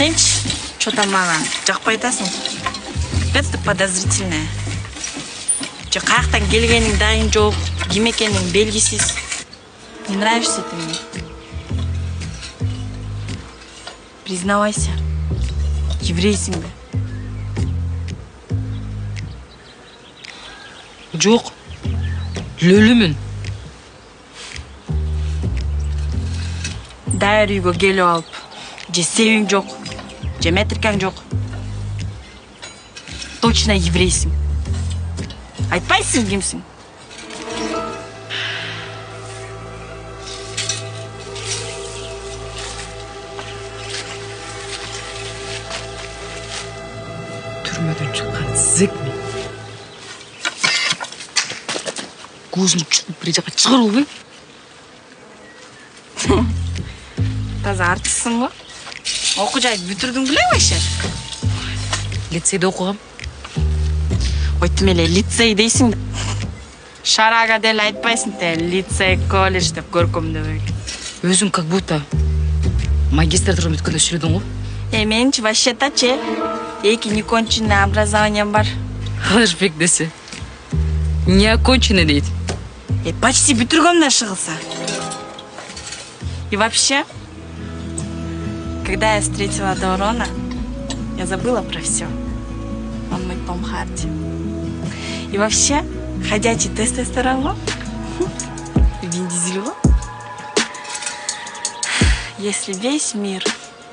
Сенчи, что-то маған жақпай айтасың. Бәтті подозрительная. Қаяқтан келгенің дайын жоқ, кім екенің белгісіз. Не нравишься ты мне? Признавайся, еврейсің бе? Жоқ, лөлімін. Дайыр үйге келіп алып, же севің жоқ, же метрикаң жоқ. Точно еврейсің. Айтпайсың кімсің? Түрмеден шыққан зік мен. Көзін жұтып бір жаққа шығару бе? Таза артыстың ғой. Оқу жайды бүтірдің біле вообще? Лицейде оқығам. Өйтімеле, лицей дейсің. Шарага дел айтпайсың те, лицей, колледж деп көркімді бөге. Өзің как будто магистрдығын өткенде сөйледің ғой. Менші вообще-то че, эки неконченное образованием бар. Қалашбек десе. Не оконченный дейді. Почти бүтіргімді шығылса. И вообще, когда я встретила Даурона, я забыла про все. Он мой Том Харди. И вообще, ходячий тестостерон, Вин Дизель. Если весь мир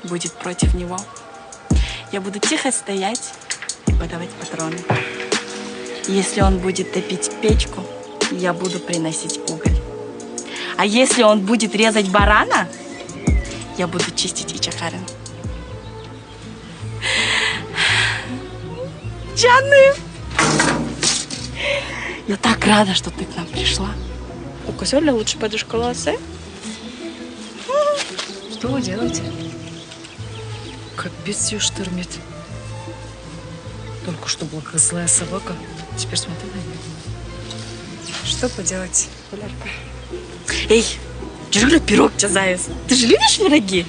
будет против него, я буду тихо стоять и подавать патроны. Если он будет топить печку, я буду приносить уголь. А если он будет резать барана, я буду чистить ичахарин. Жанны! Я так рада, что ты к нам пришла. Только сегодня лучше пойду в школу, а? Что вы делаете? Капец ее штормит. Только что была как злая собака. Теперь смотри на нее. Что поделать, Гулярка? Эй, жүргілі пирог жазайыз. Ты же любишь пироги?